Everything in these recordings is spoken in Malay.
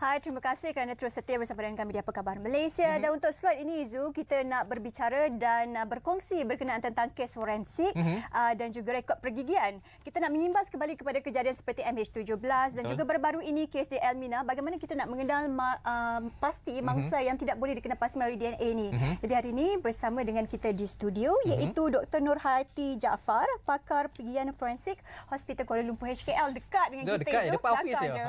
Hai, terima kasih kerana terus setia bersama dengan kami di Apa Khabar Malaysia. Dan untuk slot ini, Zu, kita nak berbicara dan berkongsi berkenaan tentang kes forensik dan juga rekod pergigian. Kita nak mengimbas kembali kepada kejadian seperti MH17 dan juga baru-baru ini kes di Elmina. Bagaimana kita nak mengenal pasti mangsa yang tidak boleh dikenal pasti melalui DNA ini. Jadi hari ini bersama dengan kita di studio iaitu Dr. Nurhayati Jaafar, pakar pergigian forensik Hospital Kuala Lumpur HKL. Dekat dengan kita. Dekat, depan ofis ya.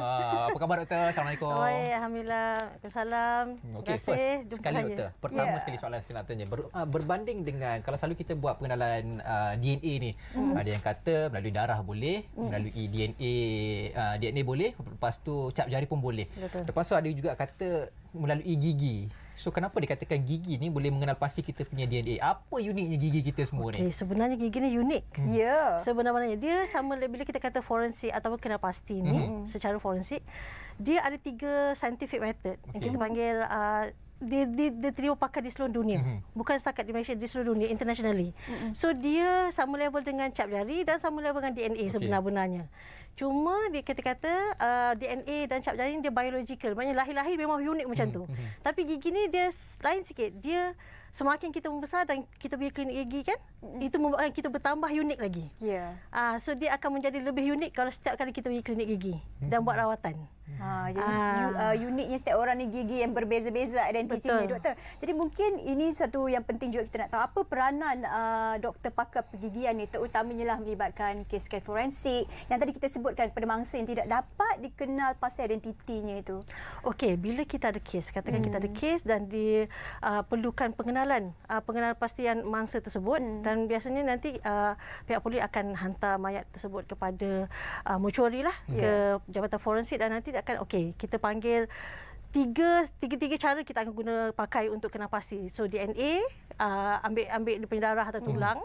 Apa khabar doktor? Assalamualaikum. Baik, alhamdulillah. Waalaikumsalam. Okey, first sekali doktor. Pertama sekali soalan saya nak tanya. Berbanding dengan kalau selalu kita buat pengenalan DNA ni, ada yang kata melalui darah boleh, melalui DNA boleh, lepas tu cap jari pun boleh. Betul. Lepas tu ada juga kata melalui gigi. So kenapa dikatakan gigi ni boleh mengenal pasti kita punya DNA? Apa uniknya gigi kita semua ni? Sebenarnya gigi ni unik. Ya. Sebenarnya dia sama bila kita kata forensik ataupun kenal pasti ni secara forensik, dia ada 3 scientific method yang kita panggil dia terima pakai di seluruh dunia. Bukan setakat di Malaysia, di seluruh dunia, internationally. So dia sama level dengan cap jari dan sama level dengan DNA sebenar-benarnya. Cuma dia kata DNA dan cap jari dia biological. Maknanya lahir-lahir memang unik macam tu. Tapi gigi ni dia lain sikit. Dia semakin kita membesar dan kita pergi klinik gigi kan, itu membuatkan kita bertambah unik lagi. Ya. So dia akan menjadi lebih unik kalau setiap kali kita pergi klinik gigi dan buat rawatan. Jadi uniknya setiap orang ni gigi yang berbeza-beza identitinya, doktor. Jadi mungkin ini satu yang penting juga kita nak tahu apa peranan doktor pakar pergigian ni, terutamanya lah melibatkan kes-kes forensik yang tadi kita sebutkan kepada mangsa yang tidak dapat dikenal pasti identitinya itu. Okey, bila kita ada kes, katakan kita ada kes dan diperlukan pengenalan pastian mangsa tersebut dan biasanya nanti pihak polis akan hantar mayat tersebut kepada mortuary lah ke Jabatan Forensik dan nanti akan kita panggil tiga cara kita akan guna pakai untuk kenal pasti. So DNA, ambil dia punya darah atau tulang.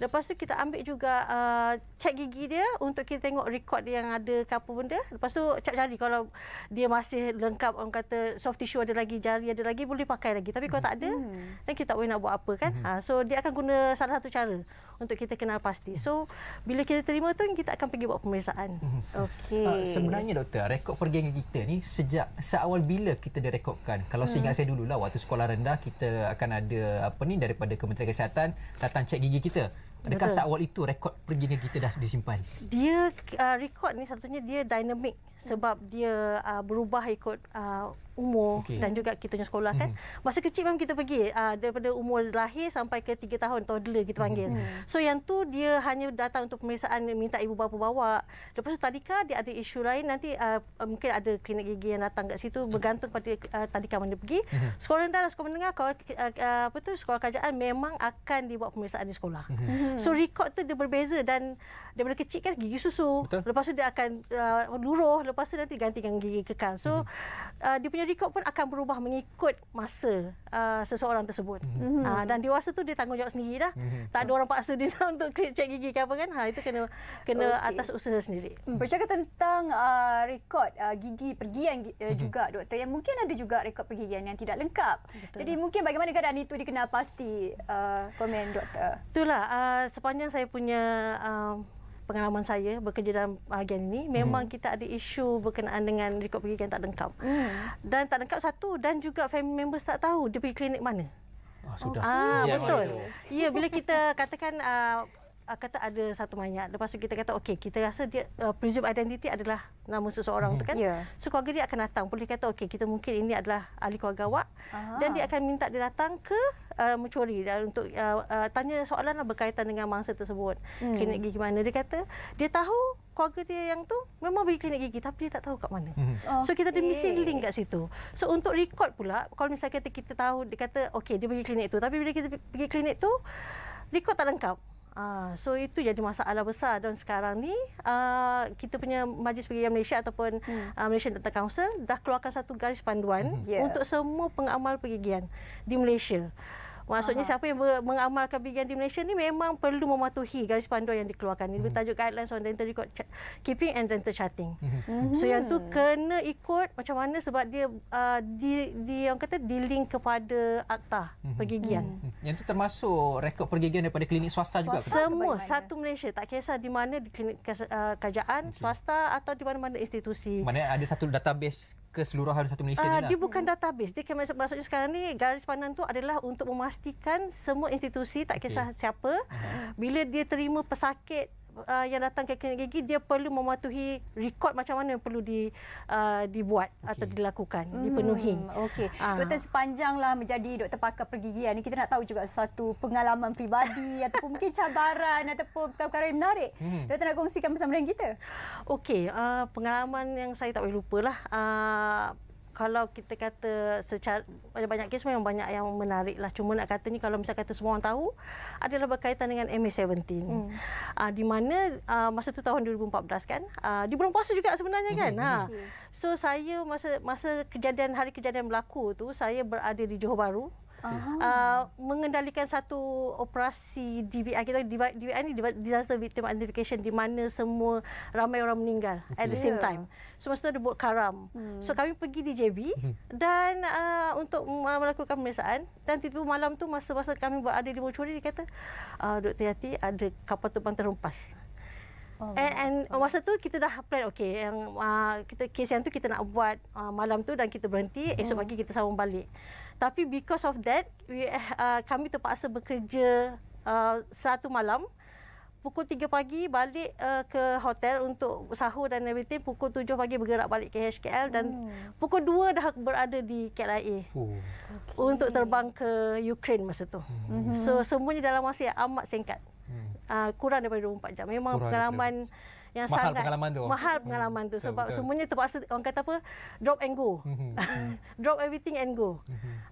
Lepas tu kita ambil juga cek gigi dia untuk kita tengok rekod dia yang ada ke apa benda. Lepas tu cap jari kalau dia masih lengkap, orang kata soft tissue ada lagi, jari ada lagi, boleh pakai lagi. Tapi kalau tak ada, dan kita tak boleh nak buat apa kan. So dia akan guna salah satu cara untuk kita kenal pasti. So bila kita terima tu, kita akan pergi buat pemeriksaan. Okey. Sebenarnya doktor, rekod pergigian kita ni sejak seawal bila kita direkodkan? Kalau seingat saya dululah waktu sekolah rendah kita akan ada daripada Kementerian Kesihatan datang cek gigi kita. Adakah seawal itu rekod pergigian kita dah disimpan? Dia rekod ni satunya dia dynamic sebab dia berubah ikut umur dan juga kita punya sekolah kan. Masa kecil memang kita pergi daripada umur lahir sampai ke 3 tahun, toddler kita panggil. So yang tu dia hanya datang untuk pemeriksaan, minta ibu bapa bawa. Lepas tu tadika dia ada isu lain, nanti mungkin ada klinik gigi yang datang kat situ bergantung pada tadika mana pergi. Sekolah rendah dan sekolah menengah sekolah kerajaan memang akan dibuat pemeriksaan di sekolah. So rekod tu dia berbeza dan daripada kecil kan gigi susu. Lepas tu dia akan luruh, lepas tu nanti gantikan gigi kekal. So dia punya rekod pun akan berubah mengikut masa seseorang tersebut. Dan dewasa tu dia tanggungjawab sendiri dah. Tak ada orang paksa dia untuk cek gigi ke apa kan. Itu kena atas usaha sendiri. Bercakap tentang rekod gigi pergian juga doktor, yang mungkin ada juga rekod pergigian yang tidak lengkap. Jadi mungkin bagaimana keadaan itu dikenal pasti, komen doktor? Itulah sepanjang saya punya pengalaman saya bekerja dalam bahagian ini, memang kita ada isu berkenaan dengan rekod pergigian tak lengkap. Dan tak lengkap satu, dan juga family members tak tahu dia pergi klinik mana. Betul. Ya, bila kita katakan kata ada satu mayat, lepas tu kita kata kita rasa dia presumed identity adalah nama seseorang tu kan. So keluarga dia akan datang, boleh kata kita mungkin ini adalah ahli keluarga awak, dan dia akan minta dia datang ke mortuary dan untuk tanya soalan berkaitan dengan mangsa tersebut. Klinik gigi mana, dia kata dia tahu keluarga dia yang tu memang pergi klinik gigi tapi dia tak tahu kat mana. So kita ada missing link kat situ. So untuk rekod pula, kalau misalnya kita tahu dia kata dia pergi klinik tu, tapi bila kita pergi klinik tu rekod tak lengkap. So itu jadi masalah besar. Dan sekarang ni kita punya Majlis Pergigian Malaysia ataupun Malaysian Dental Council dah keluarkan satu garis panduan untuk semua pengamal pergigian di Malaysia. Maksudnya siapa yang mengamalkan pergigian di Malaysia ni memang perlu mematuhi garis panduan yang dikeluarkan. Ini bertajuk Guidelines on Dental Record Keeping and Dental Charting. So yang tu kena ikut macam mana sebab dia orang kata di-link kepada akta pergigian. Yang tu termasuk rekod pergigian daripada klinik swasta juga? Semua, satu Malaysia. Tak kisah di mana, di klinik kerajaan, swasta atau di mana-mana institusi. Maknanya ada satu database keseluruhan satu Malaysia ni lah. Dia bukan database. Dia maksudnya sekarang ni garis pandang tu adalah untuk memastikan semua institusi, tak kisah siapa, bila dia terima pesakit yang datang ke klinik gigi, dia perlu mematuhi rekod macam mana yang perlu dibuat atau dilakukan, dipenuhi. Okey. Doktor, sepanjanglah menjadi doktor pakar pergigian ni, kita nak tahu juga suatu pengalaman peribadi ataupun mungkin cabaran ataupun perkara yang menarik. Doktor nak kongsikan bersama dengan kita? Okey, pengalaman yang saya tak boleh lupalah. Kalau kita kata secara banyak kes memang banyak yang menarik lah. Cuma nak katanya kalau misalnya kata semua orang tahu adalah berkaitan dengan MA17. Di mana masa tu tahun 2014 kan. Di bulan puasa juga sebenarnya kan. So saya masa hari kejadian berlaku tu, saya berada di Johor Bahru. Mengendalikan satu operasi DVI. Kita DVI ni Disaster Victim Identification, di mana semua ramai orang meninggal at the same time. So masa tu ada bot karam. So kami pergi di JB dan untuk melakukan pemeriksaan, dan tiba-tiba malam tu masa kami berada di mortuary, dia kata, Dr. Yati, ada kapal terbang terhempas. And masa tu kita dah plan, okey, yang kes yang tu kita nak buat malam tu dan kita berhenti, esok pagi kita sambung balik. Tapi because of that, kami terpaksa bekerja satu malam. Pukul 3 pagi balik ke hotel untuk sahur dan everything. Pukul 7 pagi bergerak balik ke HKL dan pukul 2 dah berada di KLIA untuk terbang ke Ukraine masa tu. So semuanya dalam masa yang amat singkat. Kurang daripada 24 jam. Memang pengalaman yang mahal sangat mahal pengalaman tu sebab betul. Semuanya terpaksa, orang kata apa, drop and go. Drop everything and go.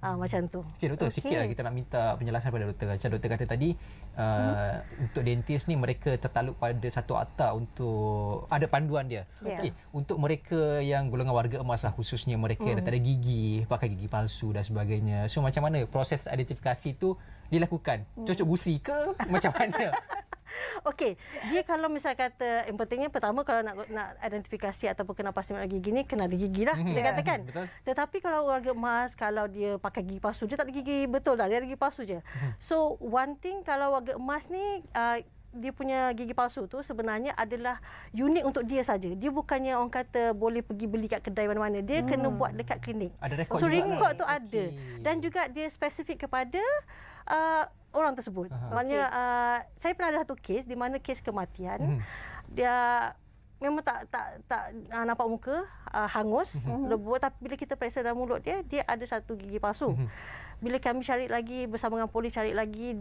Macam tu. Okey doktor, sikitlah kita nak minta penjelasan pada doktor. Macam doktor kata tadi, untuk dentist ni mereka tertakluk pada satu akta untuk ada panduan dia. Okey, untuk mereka yang golongan warga emas lah, khususnya mereka yang tak ada gigi, pakai gigi palsu dan sebagainya. So macam mana proses identifikasi tu dilakukan? Cocok gusi ke macam mana? Okey, dia kalau misal kata, yang pentingnya pertama kalau nak identifikasi ataupun kena pasti gigi ni, kena ada gigi lah, kita katakan. Tetapi kalau warga emas, kalau dia pakai gigi palsu, dia tak ada gigi betul dah, dia ada gigi palsu je. So one thing, kalau warga emas ni dia punya gigi palsu tu sebenarnya adalah unik untuk dia saja. Dia bukannya orang kata boleh pergi beli kat kedai mana-mana. Dia kena buat dekat klinik. Ada rekod so rekod tu ada. Dan juga dia spesifik kepada orang tersebut. Maknanya saya pernah ada satu kes di mana kes kematian. Dia memang tak nampak muka, hangus, lebur, tapi bila kita periksa dalam mulut dia ada satu gigi palsu. Bila kami cari lagi bersama dengan polis, cari lagi,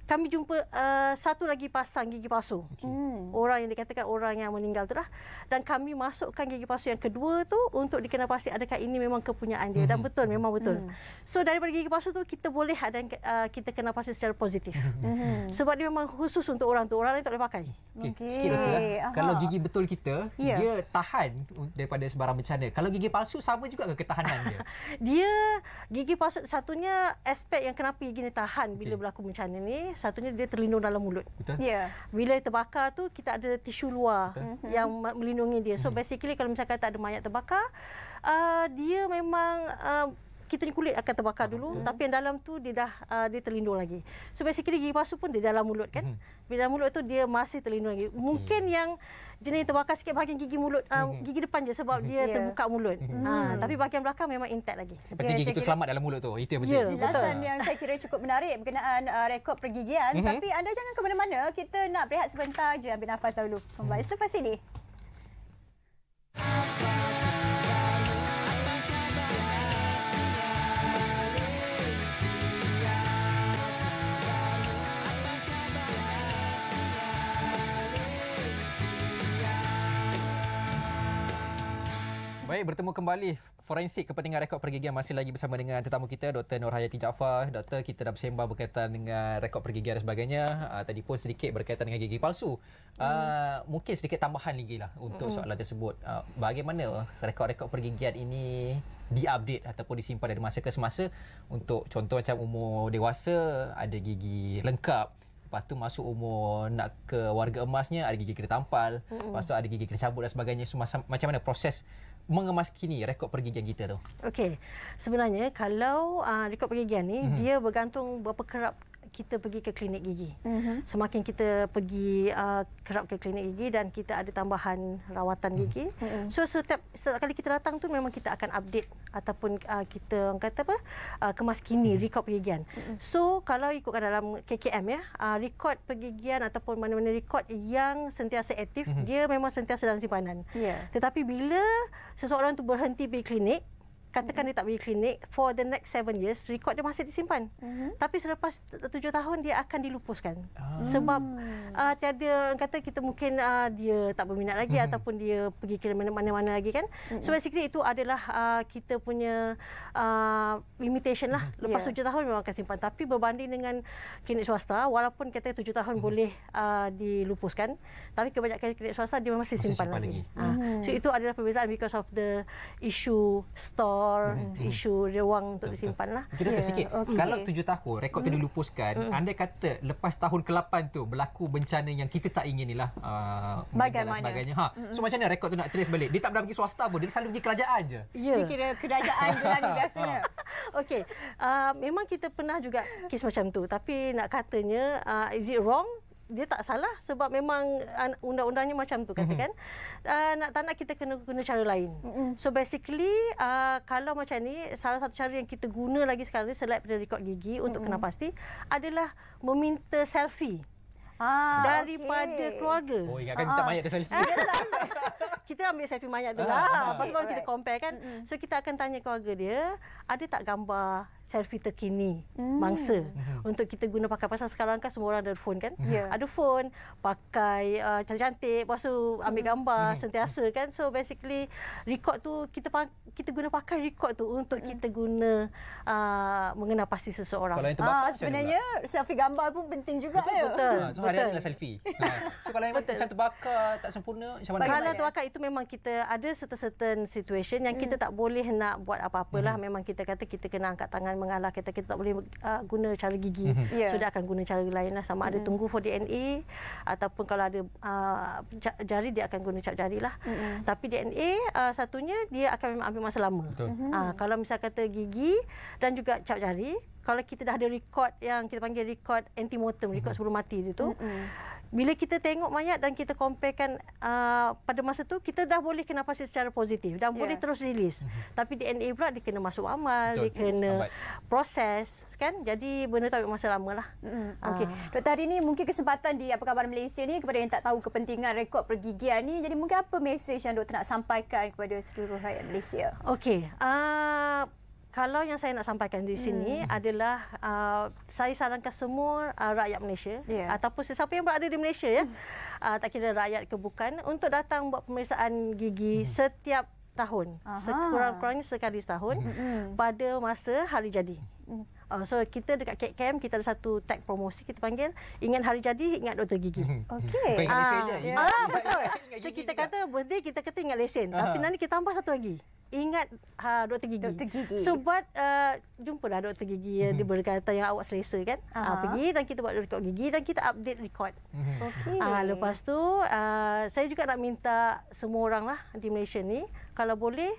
kami jumpa satu lagi pasang gigi palsu. Orang yang dikatakan orang yang meninggal tu lah. Dan kami masukkan gigi palsu yang kedua tu untuk dikenal pasti adakah ini memang kepunyaan dia. Dan betul, memang betul. So daripada gigi palsu tu kita boleh ada kita kenal pasti secara positif. Sebab dia memang khusus untuk orang tu. Orang lain tak boleh pakai. Okey, sikit doktor lah. Kalau gigi betul kita, dia tahan daripada sebarang bencana. Kalau gigi palsu sama juga ke ketahanan dia? Dia gigi palsu, satunya aspek yang kenapa gigi ni tahan bila berlaku bencana ni, satunya dia terlindung dalam mulut. Betul. Bila terbakar tu kita ada tisu luar yang melindungi dia. So basically kalau misalkan tak ada mayat terbakar, dia memang kita ni kulit akan terbakar dulu, tapi yang dalam tu dia terlindung lagi. So basically gigi palsu pun di dalam mulut kan. Bila dalam mulut tu dia masih terlindung lagi. Mungkin yang jenis terbakar sikit bahagian gigi mulut, gigi depan je sebab dia terbuka mulut. Tapi bahagian belakang memang intact lagi. Seperti gigi tu selamat dalam mulut tu. Itu yang penting. Jelasan yang saya kira cukup menarik berkenaan rekod pergigian. Tapi anda jangan ke mana-mana. Kita nak berehat sebentar je, ambil nafas dahulu. Kembali selepas ini. Baik, bertemu kembali Forensik Kepentingan Rekod Pergigian masih lagi bersama dengan tetamu kita Dr. Nurhayati Jaafar. Doktor, kita dah bersembang berkaitan dengan rekod pergigian dan sebagainya. Tadi pun sedikit berkaitan dengan gigi palsu. Mungkin sedikit tambahan lagi lah untuk soalan tersebut. Bagaimana rekod-rekod pergigian ini diupdate ataupun disimpan dari masa ke semasa untuk contoh macam umur dewasa ada gigi lengkap. Lepas tu masuk umur nak ke warga emasnya ada gigi kena tampal. Lepas tu ada gigi kena cabut dan sebagainya. So, macam mana proses mengemaskini rekod pergigian kita tu? Okey. Sebenarnya kalau rekod pergigian ni dia bergantung berapa kerap kita pergi ke klinik gigi. Semakin kita pergi kerap ke klinik gigi dan kita ada tambahan rawatan gigi. So setiap kali kita datang tu memang kita akan update ataupun kita orang kata apa kemas kini rekod pergigian. So kalau ikutkan dalam KKM ya, rekod pergigian ataupun mana-mana rekod yang sentiasa aktif, dia memang sentiasa dalam simpanan. Tetapi bila seseorang tu berhenti pergi klinik, katakan dia tak pergi klinik, for the next 7 years, rekod dia masih disimpan. Tapi selepas 7 tahun, dia akan dilupuskan. Sebab tiada, kata kita mungkin dia tak berminat lagi ataupun dia pergi ke mana-mana lagi kan. So basically itu adalah kita punya limitation lah. Lepas 7 tahun memang akan simpan. Tapi berbanding dengan klinik swasta, walaupun kita 7 tahun boleh dilupuskan, tapi kebanyakan klinik swasta dia masih simpan lagi. So itu adalah perbezaan because of the issue store, isu ruang untuk disimpan lah. Kita sikit. Kalau 7 tahun rekod tu dilupuskan, andai kata lepas tahun ke-8 tu berlaku bencana yang kita tak ingin ni lah, bagaimana? Sebagainya. So macam mana rekod tu nak trace balik? Dia tak pernah pergi swasta pun, dia selalu pergi kerajaan je. Dia kira kerajaan je lagi biasanya. Okey, memang kita pernah juga kes macam tu, tapi nak katanya is it wrong? Dia tak salah sebab memang undang-undangnya macam tu katakan. Tak nak kita kena guna cara lain. So basically kalau macam ni, salah satu cara yang kita guna lagi sekarang ni selain daripada rekod gigi untuk kena pasti adalah meminta selfie daripada keluarga. Oh, ingatkan kita mayat tu selfie. Kita ambil selfie mayat tu lah. Lepas baru kita compare kan. So kita akan tanya keluarga dia, ada tak gambar selfie terkini mangsa untuk kita guna pakai. Pasal sekarang kan semua orang ada phone kan. Ada phone, pakai cantik-cantik, lepas tu ambil gambar sentiasa kan. So basically rekod tu kita guna pakai rekod tu untuk kita guna mengenal pasti seseorang. Kalau yang terbakar sebenarnya selfie gambar pun penting juga. Betul. So hari-hari lah selfie. So kalau yang macam terbakar tak sempurna, macam mana? Kalau terbakar itu memang kita ada certain situation yang kita tak boleh nak buat apa-apalah. Memang kita kata kita kena angkat tangan mengalah, kita tak boleh guna cara gigi. So dia akan guna cara lain lah, sama ada tunggu for DNA ataupun kalau ada jari dia akan guna cap jari lah. Tapi DNA satunya dia akan memang ambil masa lama. Kalau misal kata gigi dan juga cap jari, kalau kita dah ada rekod yang kita panggil rekod antemortem, rekod sebelum mati itu, bila kita tengok mayat dan kita comparekan pada masa tu, kita dah boleh kena pasti secara positif dan boleh terus rilis. Tapi DNA pula dia kena masuk amal, dia kena proses kan. Jadi benda tu ambil masa lama lah. Okey. Doktor, hari ni mungkin kesempatan di Apa Khabar Malaysia ni kepada yang tak tahu kepentingan rekod pergigian ni, jadi mungkin apa mesej yang doktor nak sampaikan kepada seluruh rakyat Malaysia? Okey. Kalau yang saya nak sampaikan di sini adalah saya sarankan semua rakyat Malaysia ataupun sesiapa yang berada di Malaysia tak kira rakyat ke bukan, untuk datang buat pemeriksaan gigi setiap tahun. Sekurang-kurangnya sekali setahun pada masa hari jadi. So kita dekat KKM kita ada satu tag promosi kita panggil ingat hari jadi ingat doktor gigi. Okey. Ingat lesen je. Betul. So kita kata birthday kita kata ingat lesen. Tapi nanti kita tambah satu lagi. Ingat doktor gigi. So buat jumpalah doktor gigi yang dia berkata yang awak selesa kan. Pergi dan kita buat rekod gigi dan kita update rekod. Lepas tu saya juga nak minta semua orang lah di Malaysia ni kalau boleh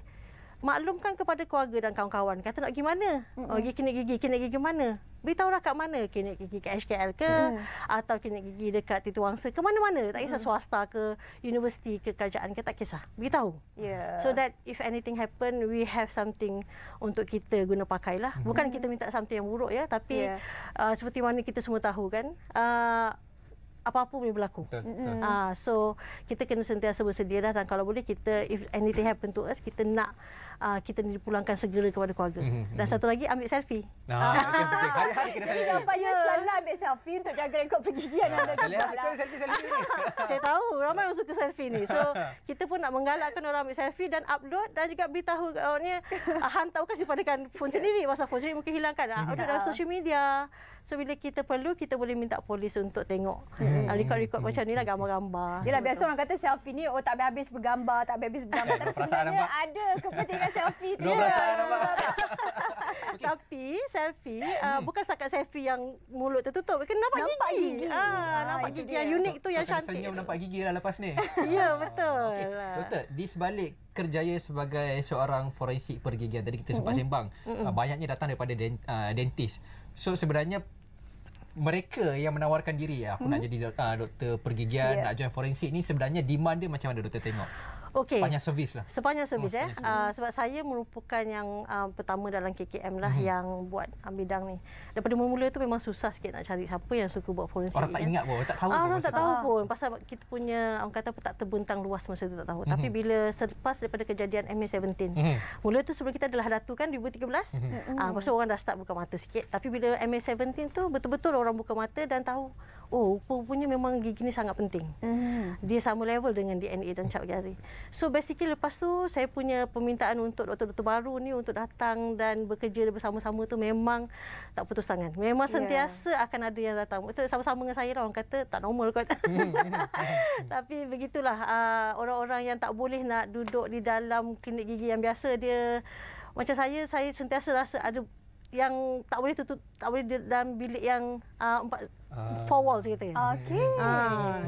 maklumkan kepada keluarga dan kawan-kawan. Kata nak pergi mana? Pergi klinik gigi mana? Beritahulah kat mana? Klinik gigi kat HKL ke? Atau klinik gigi dekat Titi Wangsa ke? Mana-mana. Tak kisah swasta ke, universiti ke, kerajaan ke, tak kisah. Beritahu. So that if anything happen, we have something untuk kita guna pakai lah. Bukan kita minta something yang buruk ya, tapi seperti mana kita semua tahu kan, apa-apa boleh berlaku. So kita kena sentiasa bersedia dah, dan kalau boleh kita, if anything happen to us, kita nak kita dipulangkan segera kepada keluarga. Dan satu lagi, ambil selfie. Hari-hari kena selfie. Nampaknya selalu ambil selfie untuk jaga rekod pergigian anda. Saya suka selfie ni. Saya tahu ramai orang suka selfie ni. So kita pun nak menggalakkan orang ambil selfie dan upload, dan juga beritahu orangnya hantar, bukan simpanan phone sendiri. Pasal phone sendiri mungkin hilangkan. Upload dalam social media. So bila kita perlu, kita boleh minta polis untuk tengok rekod-rekod macam ni lah, gambar-gambar. Yelah, biasa orang kata selfie ni tak habis bergambar, tak habis bergambar. Tapi sebenarnya ada kepentingan selfie tu. Tapi selfie bukan setakat selfie yang mulut tertutup, kena nampak gigi. Nampak gigi yang unik tu, yang cantik. Senyum nampak gigi lah lepas ni. Ya, betul. Doktor, di sebalik kerjaya sebagai seorang forensik pergigian, tadi kita sempat sembang, banyaknya datang daripada dentist. So sebenarnya mereka yang menawarkan diri, aku nak jadi doktor pergigian, nak join forensik ni, sebenarnya demand dia macam mana doktor tengok? Okey. Sepanjang servis lah. Sepanjang servis sebab saya merupakan yang pertama dalam KKM lah yang buat bidang ni. Daripada mula-mula tu memang susah sikit nak cari siapa yang suka buat forensik. Orang tak ingat pun, tak tahu pun. Orang tak tahu pun pasal kita punya orang kata apa, tak terbentang luas masa tu, tak tahu. Tapi bila selepas daripada kejadian MA17, mula tu sebelum kita adalah Datu kan 2013. Lepas tu orang dah start buka mata sikit. Tapi bila MA17 tu betul-betul orang buka mata dan tahu, oh, rupanya memang gigi ni sangat penting. Dia sama level dengan DNA dan cap jari. So basically lepas tu saya punya permintaan untuk doktor-doktor baru ni untuk datang dan bekerja bersama-sama tu memang tak putus tangan. Memang sentiasa akan ada yang datang. Macam sama-sama dengan saya lah, orang kata tak normal kot. Tapi begitulah, orang-orang yang tak boleh nak duduk di dalam klinik gigi yang biasa, dia macam saya sentiasa rasa ada yang tak boleh tutup, tak boleh dalam bilik yang four walls kita. Okey.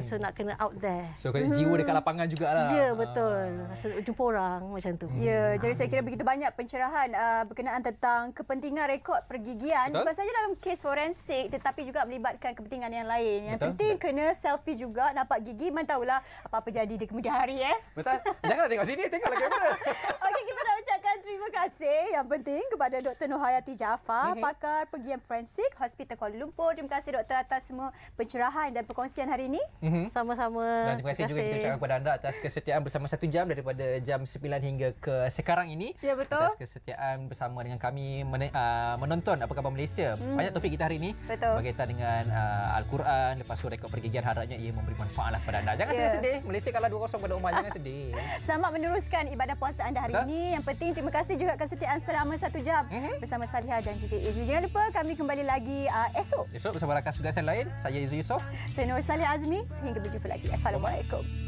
So nak kena out there. So kena jiwa dekat lapangan jugalah. Ya, betul. Jumpa orang macam tu. Ya, jadi saya kira begitu banyak pencerahan berkenaan tentang kepentingan rekod pergigian. Bukan saja dalam kes forensik tetapi juga melibatkan kepentingan yang lain. Yang penting kena selfie juga, nampak gigi, mana tahulah apa-apa jadi di kemudian hari. Betul. Janganlah tengok sini, tengoklah kamera. Okey, kita nak ucapkan terima kasih yang penting kepada Dr. Nurhayati Jaafar, pakar pergigian forensik Hospital Kuala Lumpur. Terima kasih doktor atas semua pencerahan dan perkongsian hari ini. Sama-sama. Dan terima kasih juga kita ucapkan kepada anda atas kesetiaan bersama 1 jam daripada jam 9 hingga ke sekarang ini. Ya, betul. Atas kesetiaan bersama dengan kami menonton Apa Khabar Malaysia. Banyak topik kita hari ini berkaitan dengan Al-Quran, lepas tu rekod pergigian, harapnya ia memberi manfaat lah kepada anda. Jangan sedih-sedih. Malaysia kalah 2-0 pada Oman, jangan sedih. Selamat meneruskan ibadah puasa anda hari ini. Yang penting terima kasih juga kesetiaan selama 1 jam bersama Salihah dan juga Izzy. Jangan lupa kami kembali lagi esok bersama rakan tugas yang lain. Saya Izzy Yusof. Saya Nur Salih Azmi. Sehingga berjumpa lagi. Assalamualaikum.